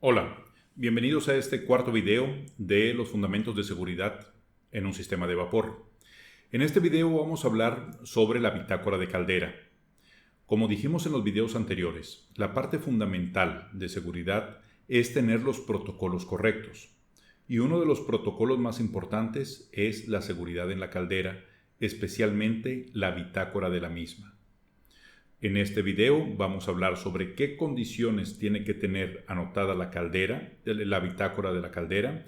Hola, bienvenidos a este cuarto video de los fundamentos de seguridad en un sistema de vapor. En este video vamos a hablar sobre la bitácora de caldera. Como dijimos en los videos anteriores, la parte fundamental de seguridad es tener los protocolos correctos. Y uno de los protocolos más importantes es la seguridad en la caldera, especialmente la bitácora de la misma. En este video vamos a hablar sobre qué condiciones tiene que tener anotada la caldera, la bitácora de la caldera,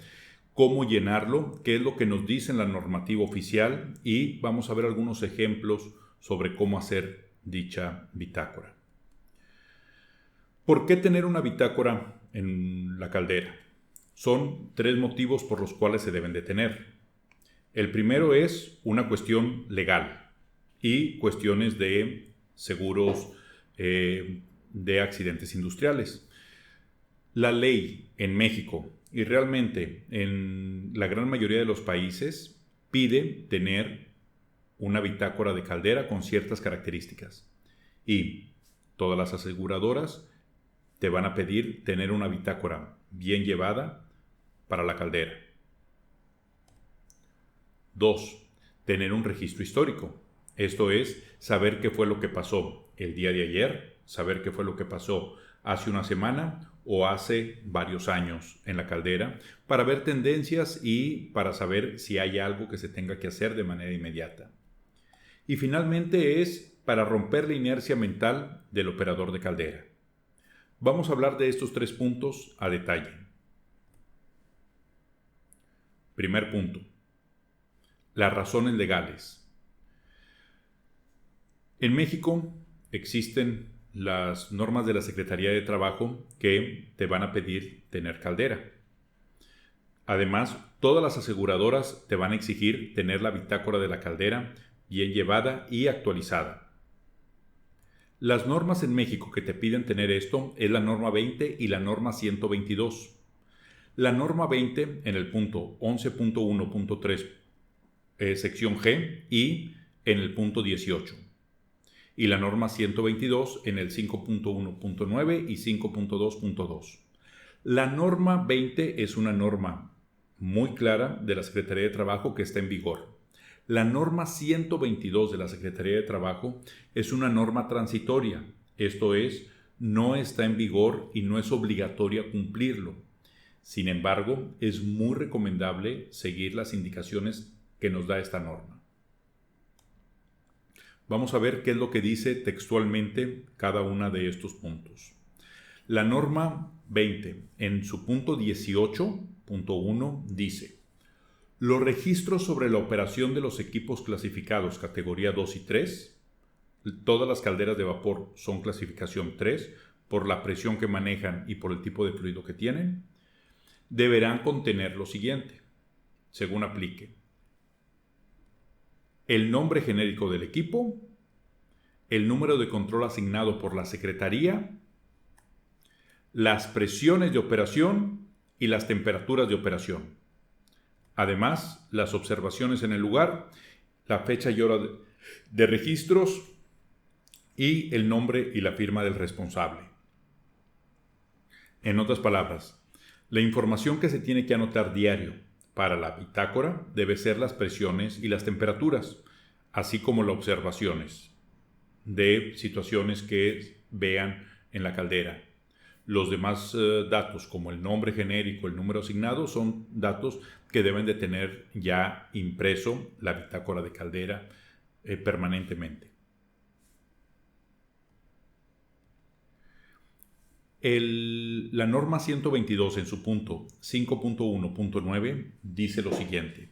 cómo llenarlo, qué es lo que nos dice en la normativa oficial y vamos a ver algunos ejemplos sobre cómo hacer dicha bitácora. ¿Por qué tener una bitácora en la caldera? Son tres motivos por los cuales se deben de tener. El primero es una cuestión legal y cuestiones de seguros de accidentes industriales. La ley en México y realmente en la gran mayoría de los países pide tener una bitácora de caldera con ciertas características y todas las aseguradoras te van a pedir tener una bitácora bien llevada para la caldera. 2. Tener un registro histórico. Esto es, saber qué fue lo que pasó el día de ayer, saber qué fue lo que pasó hace una semana o hace varios años en la caldera, para ver tendencias y para saber si hay algo que se tenga que hacer de manera inmediata. Y finalmente es para romper la inercia mental del operador de caldera. Vamos a hablar de estos tres puntos a detalle. Primer punto. Las razones legales. En México existen las normas de la Secretaría de Trabajo que te van a pedir tener caldera. Además, todas las aseguradoras te van a exigir tener la bitácora de la caldera bien llevada y actualizada. Las normas en México que te piden tener esto es la norma 20 y la norma 122. La norma 20 en el punto 11.1.3 sección G y en el punto 18. Y la norma 122 en el 5.1.9 y 5.2.2. La norma 20 es una norma muy clara de la Secretaría de Trabajo que está en vigor. La norma 122 de la Secretaría de Trabajo es una norma transitoria, esto es, no está en vigor y no es obligatoria cumplirlo. Sin embargo, es muy recomendable seguir las indicaciones que nos da esta norma. Vamos a ver qué es lo que dice textualmente cada uno de estos puntos. La norma 20, en su punto 18.1, dice: los registros sobre la operación de los equipos clasificados categoría 2 y 3, todas las calderas de vapor son clasificación 3 por la presión que manejan y por el tipo de fluido que tienen, deberán contener lo siguiente, según aplique: el nombre genérico del equipo, el número de control asignado por la Secretaría, las presiones de operación y las temperaturas de operación. Además, las observaciones en el lugar, la fecha y hora de registros y el nombre y la firma del responsable. En otras palabras, la información que se tiene que anotar diario para la bitácora debe ser las presiones y las temperaturas, así como las observaciones de situaciones que vean en la caldera. Los demás datos, como el nombre genérico, el número asignado, son datos que deben de tener ya impreso la bitácora de caldera permanentemente. La norma 122 en su punto 5.1.9 dice lo siguiente: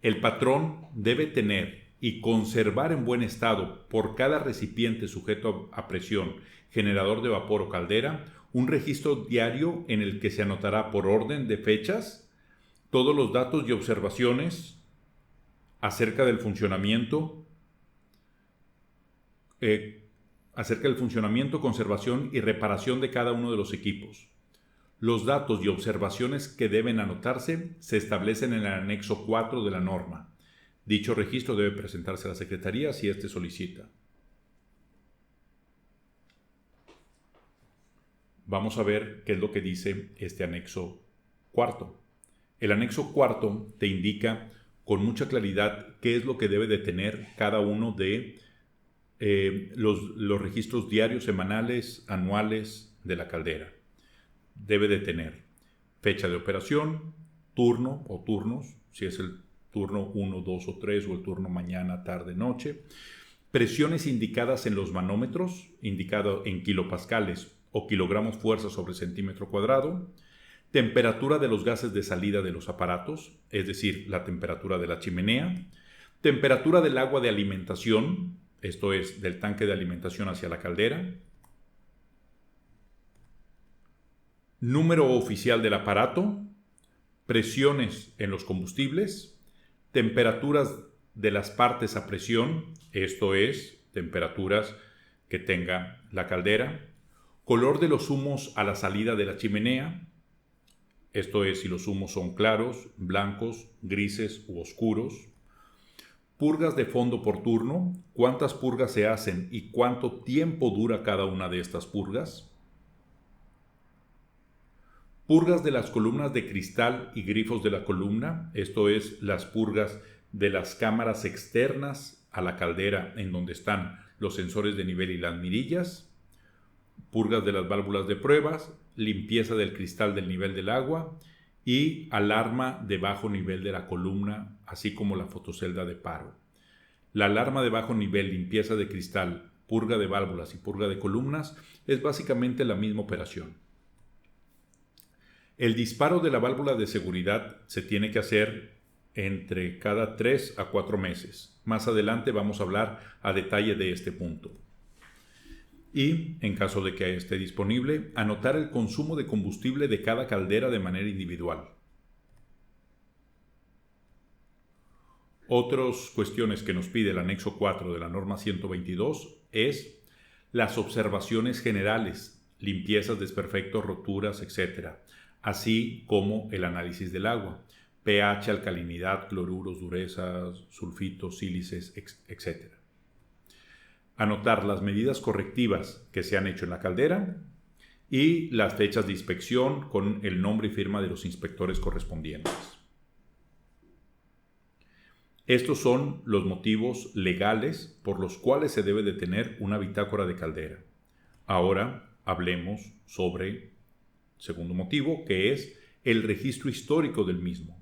el patrón debe tener y conservar en buen estado por cada recipiente sujeto a presión, generador de vapor o caldera, un registro diario en el que se anotará por orden de fechas todos los datos y observaciones acerca del funcionamiento, conservación y reparación de cada uno de los equipos. Los datos y observaciones que deben anotarse se establecen en el anexo 4 de la norma. Dicho registro debe presentarse a la Secretaría si éste solicita. vamos a ver qué es lo que dice este anexo cuarto. El anexo cuarto te indica con mucha claridad qué es lo que debe de tener cada uno de los registros diarios, semanales, anuales de la caldera. Debe de tener fecha de operación, turno o turnos, si es el turno 1, 2 o 3 o el turno mañana, tarde, noche. Presiones indicadas en los manómetros, indicado en kilopascales o kilogramos fuerza sobre centímetro cuadrado. Temperatura de los gases de salida de los aparatos, es decir, la temperatura de la chimenea. Temperatura del agua de alimentación, esto es, del tanque de alimentación hacia la caldera. Número oficial del aparato. Presiones en los combustibles. Temperaturas de las partes a presión, esto es, temperaturas que tenga la caldera. Color de los humos a la salida de la chimenea, esto es, si los humos son claros, blancos, grises u oscuros. Purgas de fondo por turno, cuántas purgas se hacen y cuánto tiempo dura cada una de estas purgas. Purgas de las columnas de cristal y grifos de la columna, esto es, las purgas de las cámaras externas a la caldera en donde están los sensores de nivel y las mirillas. Purgas de las válvulas de pruebas, limpieza del cristal del nivel del agua y alarma de bajo nivel de la columna, así como la fotocelda de paro. La alarma de bajo nivel, limpieza de cristal, purga de válvulas y purga de columnas es básicamente la misma operación. El disparo de la válvula de seguridad se tiene que hacer entre cada 3 a 4 meses. Más adelante vamos a hablar a detalle de este punto. Y, en caso de que esté disponible, anotar el consumo de combustible de cada caldera de manera individual. Otras cuestiones que nos pide el anexo 4 de la norma 122 es las observaciones generales, limpiezas, desperfectos, roturas, etc., así como el análisis del agua, pH, alcalinidad, cloruros, durezas, sulfitos, sílices, etc. Anotar las medidas correctivas que se han hecho en la caldera y las fechas de inspección con el nombre y firma de los inspectores correspondientes. Estos son los motivos legales por los cuales se debe de tener una bitácora de caldera. Ahora hablemos sobre segundo motivo, que es el registro histórico del mismo.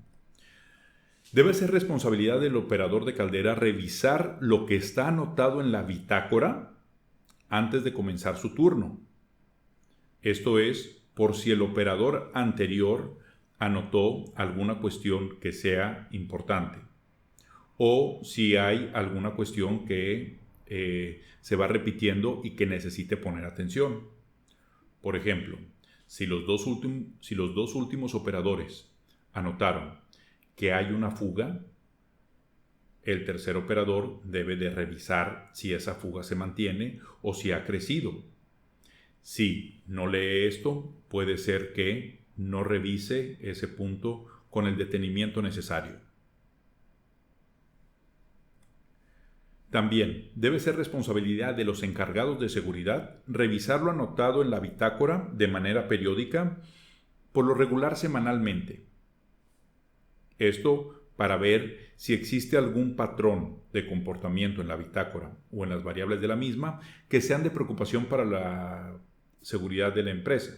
Debe ser responsabilidad del operador de caldera revisar lo que está anotado en la bitácora antes de comenzar su turno. Esto es, por si el operador anterior anotó alguna cuestión que sea importante o si hay alguna cuestión que se va repitiendo y que necesite poner atención. Por ejemplo, si los dos últimos operadores anotaron que hay una fuga, el tercer operador debe de revisar si esa fuga se mantiene o si ha crecido. Si no lee esto, puede ser que no revise ese punto con el detenimiento necesario. También debe ser responsabilidad de los encargados de seguridad revisar lo anotado en la bitácora de manera periódica, por lo regular semanalmente. Esto para ver si existe algún patrón de comportamiento en la bitácora o en las variables de la misma que sean de preocupación para la seguridad de la empresa.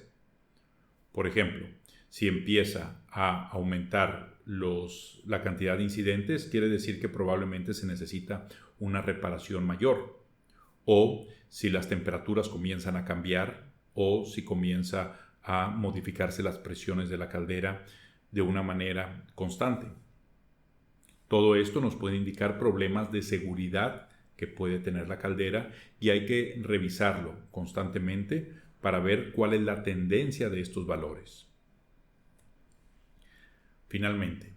Por ejemplo, si empieza a aumentar la cantidad de incidentes, quiere decir que probablemente se necesita una reparación mayor. O si las temperaturas comienzan a cambiar o si comienza a modificarse las presiones de la caldera de una manera constante. Todo esto nos puede indicar problemas de seguridad que puede tener la caldera y hay que revisarlo constantemente para ver cuál es la tendencia de estos valores. Finalmente,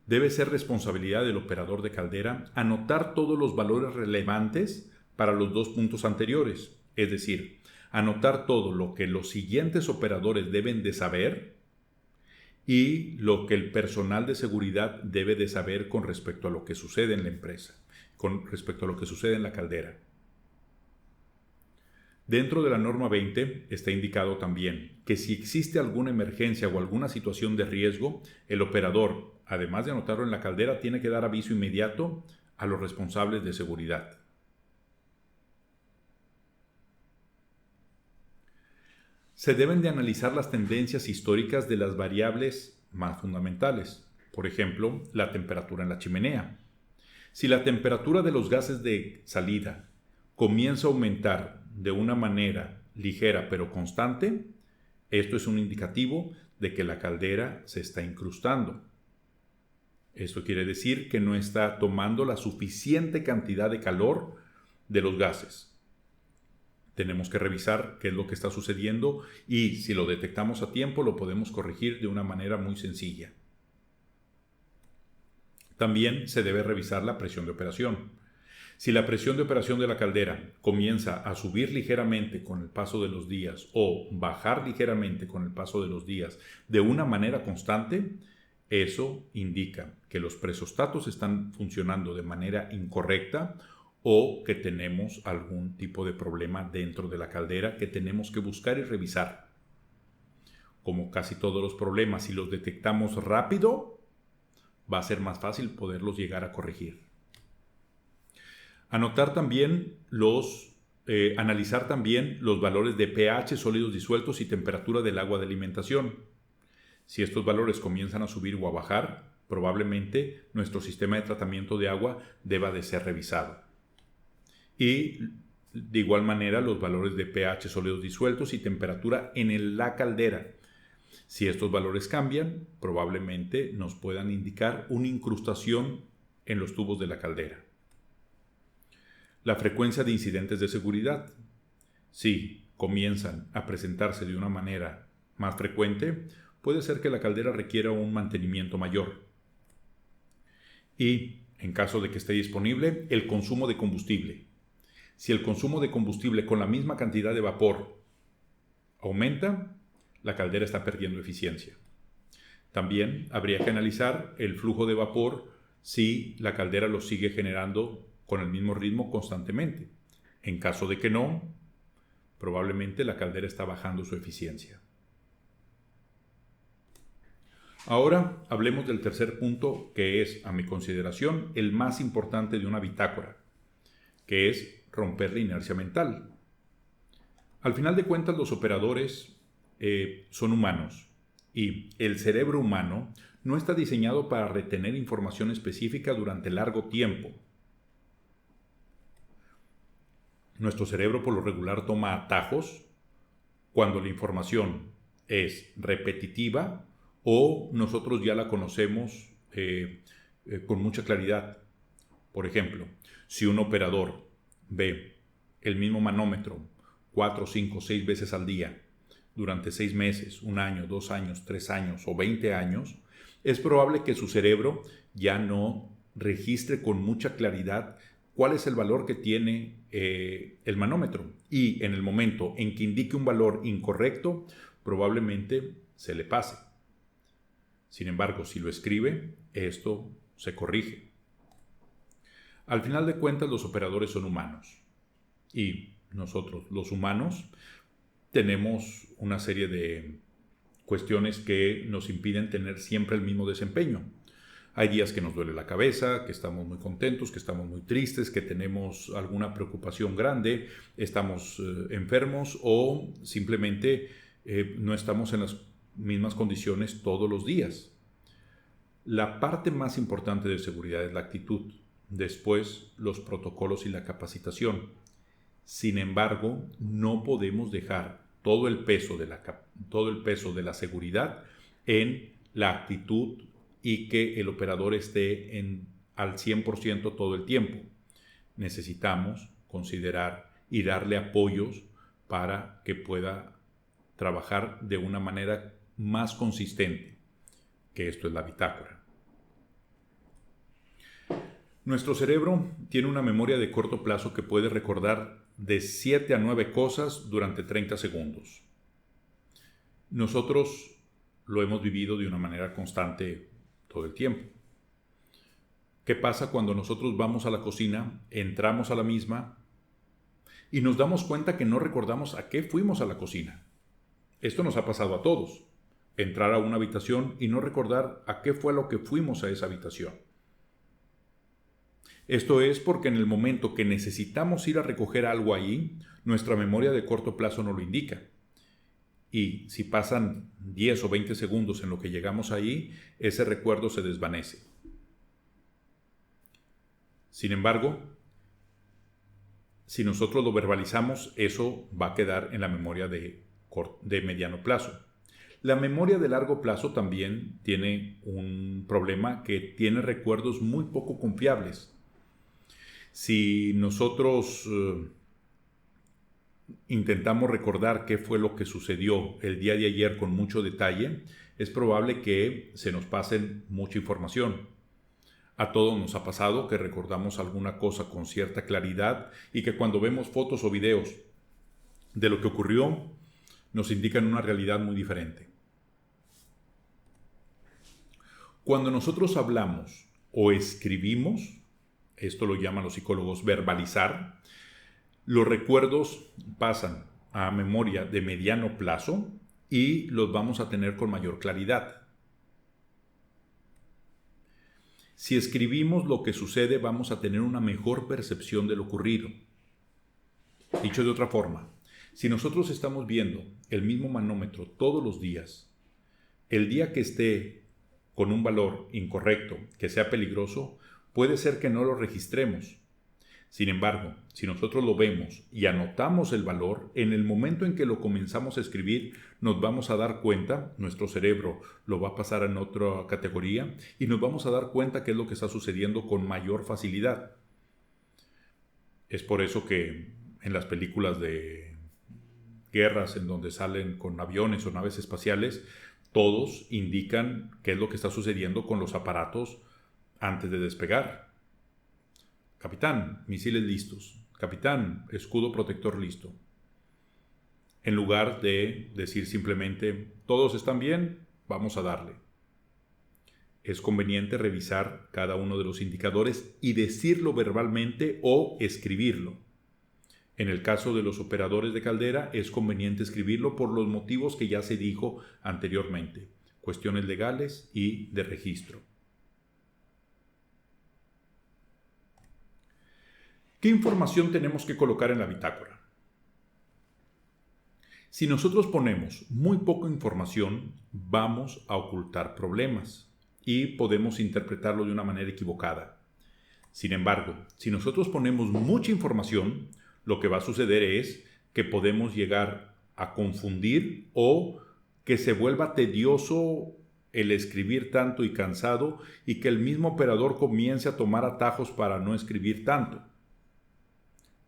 debe ser responsabilidad del operador de caldera anotar todos los valores relevantes para los dos puntos anteriores, es decir, anotar todo lo que los siguientes operadores deben de saber y lo que el personal de seguridad debe de saber con respecto a lo que sucede en la empresa, con respecto a lo que sucede en la caldera. Dentro de la norma 20 está indicado también que si existe alguna emergencia o alguna situación de riesgo, el operador, además de anotarlo en la caldera, tiene que dar aviso inmediato a los responsables de seguridad. Se deben de analizar las tendencias históricas de las variables más fundamentales, por ejemplo, la temperatura en la chimenea. Si la temperatura de los gases de salida comienza a aumentar de una manera ligera pero constante, esto es un indicativo de que la caldera se está incrustando. Esto quiere decir que no está tomando la suficiente cantidad de calor de los gases. Tenemos que revisar qué es lo que está sucediendo y si lo detectamos a tiempo lo podemos corregir de una manera muy sencilla. También se debe revisar la presión de operación. Si la presión de operación de la caldera comienza a subir ligeramente con el paso de los días o bajar ligeramente con el paso de los días de una manera constante, eso indica que los presostatos están funcionando de manera incorrecta o que tenemos algún tipo de problema dentro de la caldera que tenemos que buscar y revisar. Como casi todos los problemas, si los detectamos rápido, va a ser más fácil poderlos llegar a corregir. Analizar también los valores de pH, sólidos disueltos y temperatura del agua de alimentación. Si estos valores comienzan a subir o a bajar, probablemente nuestro sistema de tratamiento de agua deba de ser revisado. Y de igual manera los valores de pH, sólidos disueltos y temperatura en la caldera. Si estos valores cambian, probablemente nos puedan indicar una incrustación en los tubos de la caldera. La frecuencia de incidentes de seguridad. Si comienzan a presentarse de una manera más frecuente, puede ser que la caldera requiera un mantenimiento mayor. Y, en caso de que esté disponible, el consumo de combustible. Si el consumo de combustible con la misma cantidad de vapor aumenta, la caldera está perdiendo eficiencia. También habría que analizar el flujo de vapor si la caldera lo sigue generando con el mismo ritmo constantemente. En caso de que no, probablemente la caldera está bajando su eficiencia. Ahora hablemos del tercer punto, que es, a mi consideración, el más importante de una bitácora, que es romper la inercia mental. Al final de cuentas, los operadores son humanos y el cerebro humano no está diseñado para retener información específica durante largo tiempo. Nuestro cerebro por lo regular toma atajos cuando la información es repetitiva o nosotros ya la conocemos con mucha claridad. Por ejemplo, si un operador ve el mismo manómetro 4, 5, 6 veces al día durante 6 meses, 1 año, 2 años, 3 años o 20 años, es probable que su cerebro ya no registre con mucha claridad cuál es el valor que tiene el manómetro. Y en el momento en que indique un valor incorrecto, probablemente se le pase. Sin embargo, si lo escribe, esto se corrige. Al final de cuentas, los operadores son humanos. Y nosotros, los humanos, tenemos una serie de cuestiones que nos impiden tener siempre el mismo desempeño. Hay días que nos duele la cabeza, que estamos muy contentos, que estamos muy tristes, que tenemos alguna preocupación grande, estamos enfermos o simplemente no estamos en las mismas condiciones todos los días. La parte más importante de seguridad es la actitud, después los protocolos y la capacitación. Sin embargo, no podemos dejar todo el peso de la seguridad en la actitud y que el operador esté al 100% todo el tiempo. Necesitamos considerar y darle apoyos para que pueda trabajar de una manera más consistente, que esto es la bitácora. Nuestro cerebro tiene una memoria de corto plazo que puede recordar de 7 a 9 cosas durante 30 segundos. Nosotros lo hemos vivido de una manera constante todo el tiempo. ¿Qué pasa cuando nosotros vamos a la cocina, entramos a la misma y nos damos cuenta que no recordamos a qué fuimos a la cocina. Esto nos ha pasado a todos. Entrar a una habitación y no recordar a qué fue lo que fuimos a esa habitación. Esto es porque en el momento que necesitamos ir a recoger algo ahí, nuestra memoria de corto plazo no lo indica. Y si pasan 10 o 20 segundos en lo que llegamos ahí, ese recuerdo se desvanece. Sin embargo, si nosotros lo verbalizamos, eso va a quedar en la memoria de mediano plazo. La memoria de largo plazo también tiene un problema que tiene recuerdos muy poco confiables. Si nosotros intentamos recordar qué fue lo que sucedió el día de ayer con mucho detalle, es probable que se nos pase mucha información. A todos nos ha pasado que recordamos alguna cosa con cierta claridad y que cuando vemos fotos o videos de lo que ocurrió, nos indican una realidad muy diferente. Cuando nosotros hablamos o escribimos, esto lo llaman los psicólogos verbalizar, los recuerdos pasan a memoria de mediano plazo y los vamos a tener con mayor claridad. Si escribimos lo que sucede, vamos a tener una mejor percepción de lo ocurrido. Dicho de otra forma, si nosotros estamos viendo el mismo manómetro todos los días, el día que esté con un valor incorrecto, que sea peligroso, puede ser que no lo registremos. Sin embargo, si nosotros lo vemos y anotamos el valor, en el momento en que lo comenzamos a escribir, nos vamos a dar cuenta, nuestro cerebro lo va a pasar en otra categoría y nos vamos a dar cuenta qué es lo que está sucediendo con mayor facilidad. Es por eso que en las películas de guerras en donde salen con aviones o naves espaciales, todos indican qué es lo que está sucediendo con los aparatos antes de despegar. Capitán, misiles listos. Capitán, escudo protector listo. En lugar de decir simplemente, todos están bien, vamos a darle. Es conveniente revisar cada uno de los indicadores y decirlo verbalmente o escribirlo. En el caso de los operadores de caldera, es conveniente escribirlo por los motivos que ya se dijo anteriormente, cuestiones legales y de registro. ¿Qué información tenemos que colocar en la bitácora? Si nosotros ponemos muy poca información, vamos a ocultar problemas y podemos interpretarlo de una manera equivocada. Sin embargo, si nosotros ponemos mucha información, lo que va a suceder es que podemos llegar a confundir o que se vuelva tedioso el escribir tanto y cansado y que el mismo operador comience a tomar atajos para no escribir tanto.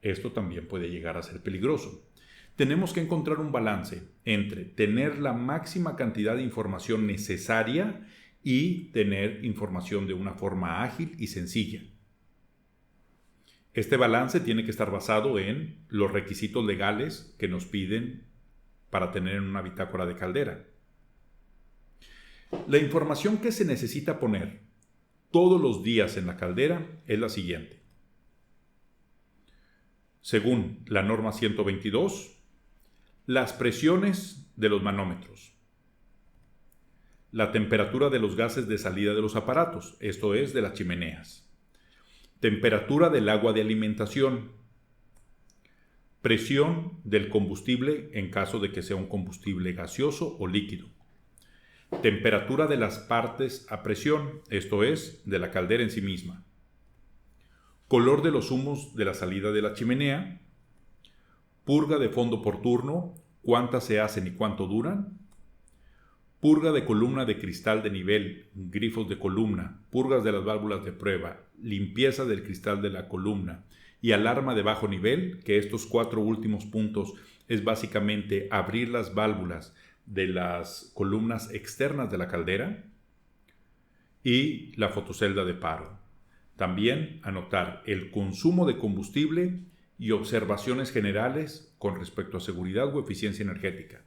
Esto también puede llegar a ser peligroso. Tenemos que encontrar un balance entre tener la máxima cantidad de información necesaria y tener información de una forma ágil y sencilla. Este balance tiene que estar basado en los requisitos legales que nos piden para tener una bitácora de caldera. La información que se necesita poner todos los días en la caldera es la siguiente. Según la norma 122, las presiones de los manómetros, la temperatura de los gases de salida de los aparatos, esto es, de las chimeneas, temperatura del agua de alimentación, presión del combustible en caso de que sea un combustible gaseoso o líquido, temperatura de las partes a presión, esto es, de la caldera en sí misma, color de los humos de la salida de la chimenea, purga de fondo por turno, cuántas se hacen y cuánto duran, purga de columna de cristal de nivel, grifos de columna, purgas de las válvulas de prueba, limpieza del cristal de la columna y alarma de bajo nivel, que estos 4 últimos puntos es básicamente abrir las válvulas de las columnas externas de la caldera, y la fotocelda de paro. También anotar el consumo de combustible y observaciones generales con respecto a seguridad o eficiencia energética.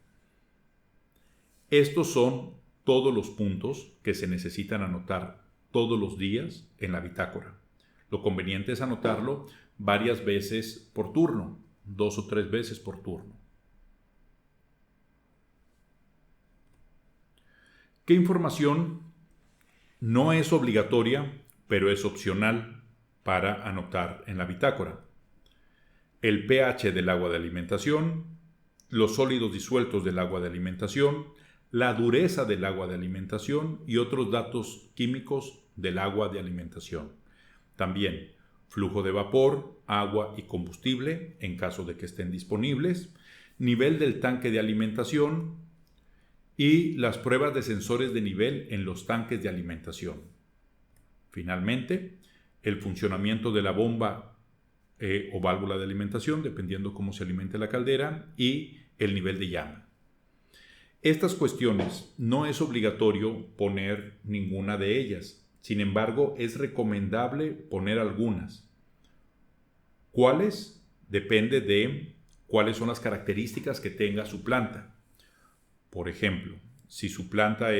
Estos son todos los puntos que se necesitan anotar todos los días en la bitácora. Lo conveniente es anotarlo varias veces por turno. 2 o 3 veces por turno. ¿Qué información no es obligatoria, pero es opcional para anotar en la bitácora? El pH del agua de alimentación, los sólidos disueltos del agua de alimentación, la dureza del agua de alimentación y otros datos químicos del agua de alimentación. También flujo de vapor, agua y combustible en caso de que estén disponibles, nivel del tanque de alimentación y las pruebas de sensores de nivel en los tanques de alimentación. Finalmente, el funcionamiento de la bomba o válvula de alimentación, dependiendo cómo se alimente la caldera, y el nivel de llama. Estas cuestiones no es obligatorio poner ninguna de ellas. Sin embargo, es recomendable poner algunas. ¿Cuáles? Depende de cuáles son las características que tenga su planta. Por ejemplo, si su planta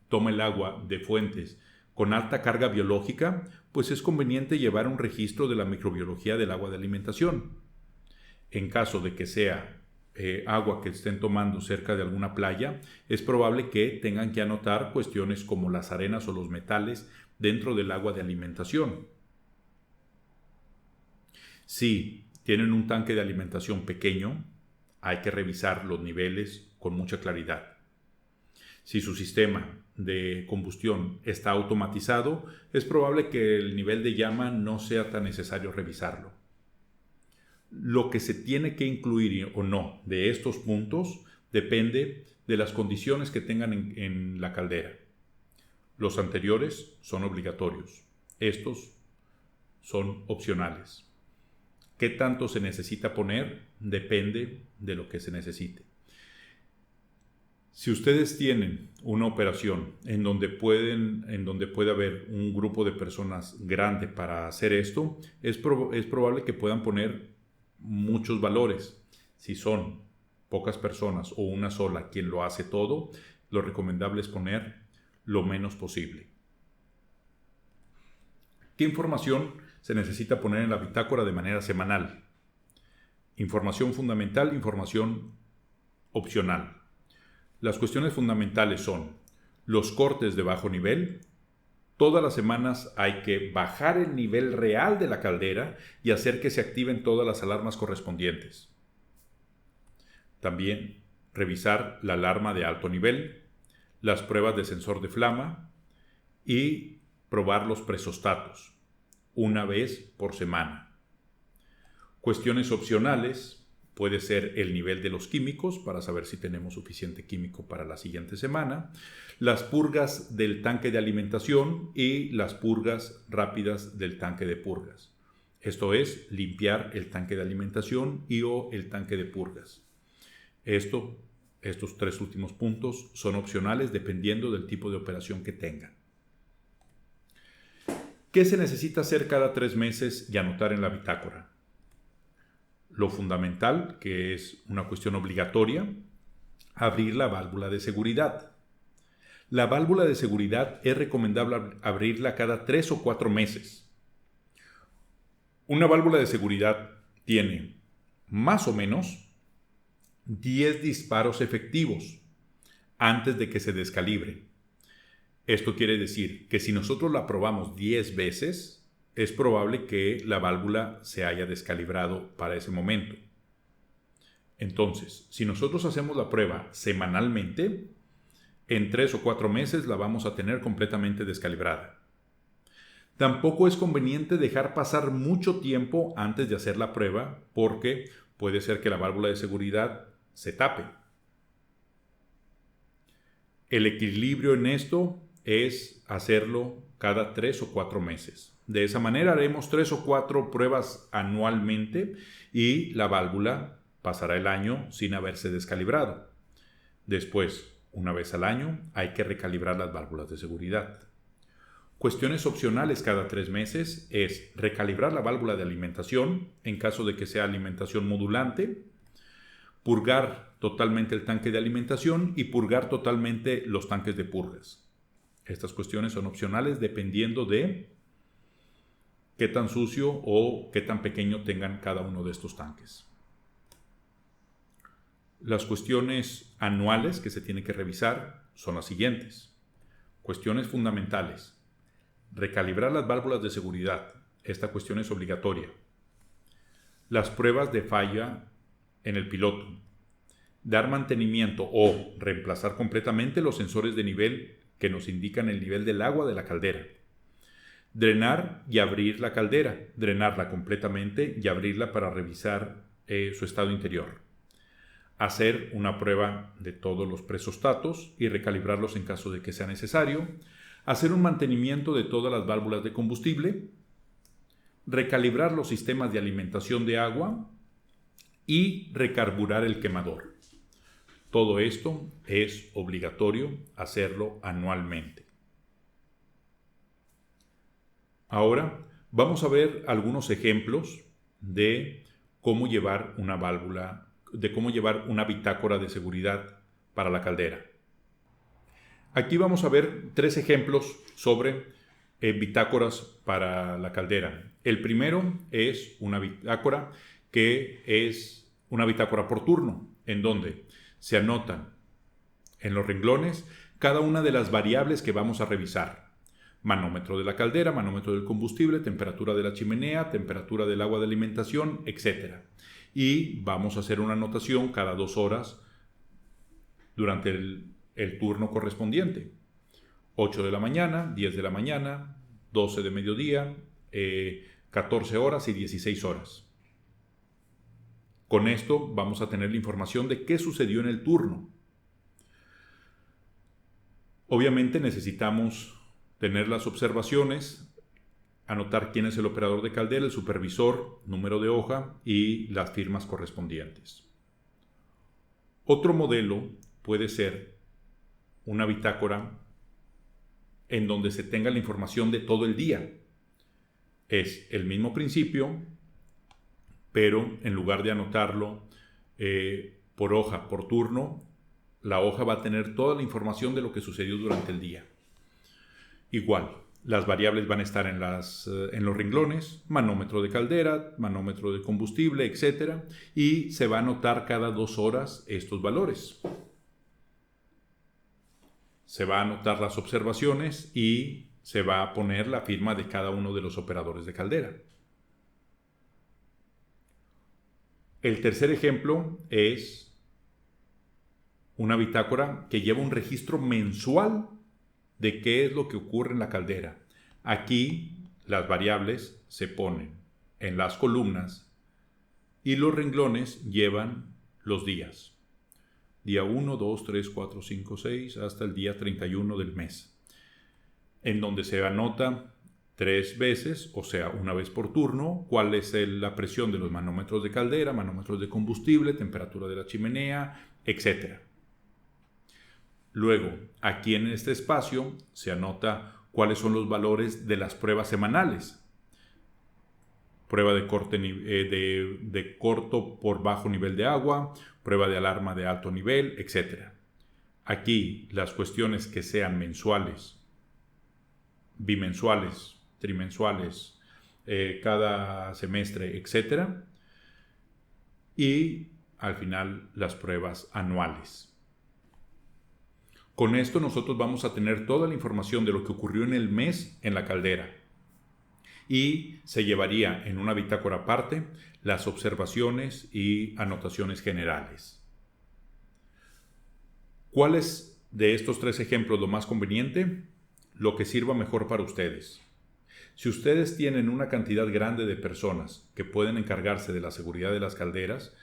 toma el agua de fuentes con alta carga biológica, pues es conveniente llevar un registro de la microbiología del agua de alimentación. En caso de que sea agua que estén tomando cerca de alguna playa, es probable que tengan que anotar cuestiones como las arenas o los metales dentro del agua de alimentación. Si tienen un tanque de alimentación pequeño, hay que revisar los niveles con mucha claridad. Si su sistema de combustión está automatizado, es probable que el nivel de llama no sea tan necesario revisarlo. Lo que se tiene que incluir o no de estos puntos depende de las condiciones que tengan en la caldera. Los anteriores son obligatorios. Estos son opcionales. ¿Qué tanto se necesita poner? Depende de lo que se necesite. Si ustedes tienen una operación en donde puede haber un grupo de personas grande para hacer esto, es probable que puedan poner muchos valores. Si son pocas personas o una sola quien lo hace todo, lo recomendable es poner lo menos posible. ¿Qué información se necesita poner en la bitácora de manera semanal? Información fundamental, información opcional. Las cuestiones fundamentales son los cortes de bajo nivel. Todas las semanas hay que bajar el nivel real de la caldera y hacer que se activen todas las alarmas correspondientes. También revisar la alarma de alto nivel, las pruebas de sensor de flama y probar los presostatos una vez por semana. Cuestiones opcionales. Puede ser el nivel de los químicos para saber si tenemos suficiente químico para la siguiente semana, las purgas del tanque de alimentación y las purgas rápidas del tanque de purgas. Esto es, limpiar el tanque de alimentación o el tanque de purgas. Estos 3 últimos puntos son opcionales dependiendo del tipo de operación que tengan. ¿Qué se necesita hacer cada 3 meses y anotar en la bitácora? Lo fundamental, que es una cuestión obligatoria, abrir la válvula de seguridad. La válvula de seguridad es recomendable abrirla cada 3 o 4 meses. Una válvula de seguridad tiene más o menos 10 disparos efectivos antes de que se descalibre. Esto quiere decir que si nosotros la probamos 10 veces, es probable que la válvula se haya descalibrado para ese momento. Entonces, si nosotros hacemos la prueba semanalmente, en 3 o 4 meses la vamos a tener completamente descalibrada. Tampoco es conveniente dejar pasar mucho tiempo antes de hacer la prueba porque puede ser que la válvula de seguridad se tape. El equilibrio en esto es hacerlo cada 3 o 4 meses. De esa manera haremos 3 o 4 pruebas anualmente y la válvula pasará el año sin haberse descalibrado. Después, una vez al año, hay que recalibrar las válvulas de seguridad. Cuestiones opcionales cada 3 meses es recalibrar la válvula de alimentación en caso de que sea alimentación modulante, purgar totalmente el tanque de alimentación y purgar totalmente los tanques de purgas. Estas cuestiones son opcionales dependiendo de qué tan sucio o qué tan pequeño tengan cada uno de estos tanques. Las cuestiones anuales que se tienen que revisar son las siguientes. Cuestiones fundamentales. Recalibrar las válvulas de seguridad. Esta cuestión es obligatoria. Las pruebas de falla en el piloto. Dar mantenimiento o reemplazar completamente los sensores de nivel que nos indican el nivel del agua de la caldera. Drenar y abrir la caldera. Drenarla completamente y abrirla para revisar su estado interior. Hacer una prueba de todos los presostatos y recalibrarlos en caso de que sea necesario. Hacer un mantenimiento de todas las válvulas de combustible. Recalibrar los sistemas de alimentación de agua y recarburar el quemador. Todo esto es obligatorio hacerlo anualmente. Ahora vamos a ver algunos ejemplos de cómo llevar una válvula, de cómo llevar una bitácora de seguridad para la caldera. Aquí vamos a ver 3 ejemplos sobre bitácoras para la caldera. El primero es una bitácora que es una bitácora por turno, en donde se anotan en los renglones cada una de las variables que vamos a revisar. Manómetro de la caldera, manómetro del combustible, temperatura de la chimenea, temperatura del agua de alimentación, etc. Y vamos a hacer una anotación cada 2 horas durante el turno correspondiente. 8 de la mañana, 10 de la mañana, 12 de mediodía, 14 horas y 16 horas. Con esto vamos a tener la información de qué sucedió en el turno. Obviamente necesitamos tener las observaciones, anotar quién es el operador de caldera, el supervisor, número de hoja y las firmas correspondientes. Otro modelo puede ser una bitácora en donde se tenga la información de todo el día. Es el mismo principio, pero en lugar de anotarlo por hoja, por turno, la hoja va a tener toda la información de lo que sucedió durante el día. Igual, las variables van a estar en los renglones, manómetro de caldera, manómetro de combustible, etc. Y se va a anotar cada 2 horas estos valores. Se va a anotar las observaciones y se va a poner la firma de cada uno de los operadores de caldera. El tercer ejemplo es una bitácora que lleva un registro mensual de qué es lo que ocurre en la caldera. Aquí las variables se ponen en las columnas y los renglones llevan los días. Día 1, 2, 3, 4, 5, 6 hasta el día 31 del mes. En donde se anota 3 veces, o sea, una vez por turno, cuál es la presión de los manómetros de caldera, manómetros de combustible, temperatura de la chimenea, etc. Luego, aquí en este espacio se anota cuáles son los valores de las pruebas semanales. Prueba de corto por bajo nivel de agua, prueba de alarma de alto nivel, etc. Aquí las cuestiones que sean mensuales, bimensuales, trimensuales, cada semestre, etc. Y al final las pruebas anuales. Con esto nosotros vamos a tener toda la información de lo que ocurrió en el mes en la caldera. Y se llevaría en una bitácora aparte las observaciones y anotaciones generales. ¿Cuál es de estos 3 ejemplos lo más conveniente? Lo que sirva mejor para ustedes. Si ustedes tienen una cantidad grande de personas que pueden encargarse de la seguridad de las calderas,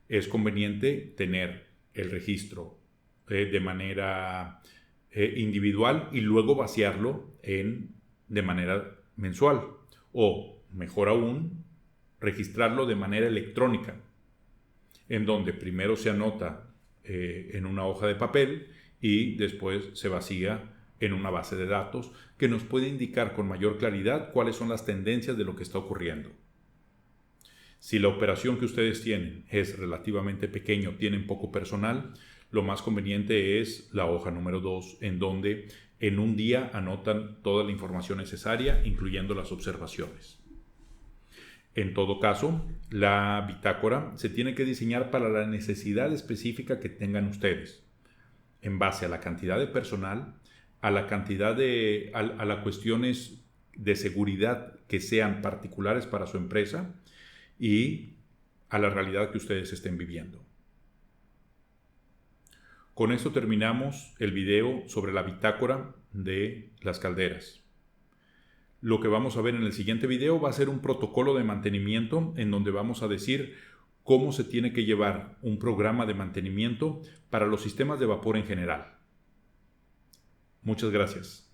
es conveniente tener el registro de manera individual y luego vaciarlo de manera mensual. O, mejor aún, registrarlo de manera electrónica, en donde primero se anota en una hoja de papel y después se vacía en una base de datos que nos puede indicar con mayor claridad cuáles son las tendencias de lo que está ocurriendo. Si la operación que ustedes tienen es relativamente pequeña, tienen poco personal, lo más conveniente es la hoja número 2, en donde en un día anotan toda la información necesaria, incluyendo las observaciones. En todo caso, la bitácora se tiene que diseñar para la necesidad específica que tengan ustedes, en base a la cantidad de personal, a la cantidad a las cuestiones de seguridad que sean particulares para su empresa y a la realidad que ustedes estén viviendo. Con esto terminamos el video sobre la bitácora de las calderas. Lo que vamos a ver en el siguiente video va a ser un protocolo de mantenimiento en donde vamos a decir cómo se tiene que llevar un programa de mantenimiento para los sistemas de vapor en general. Muchas gracias.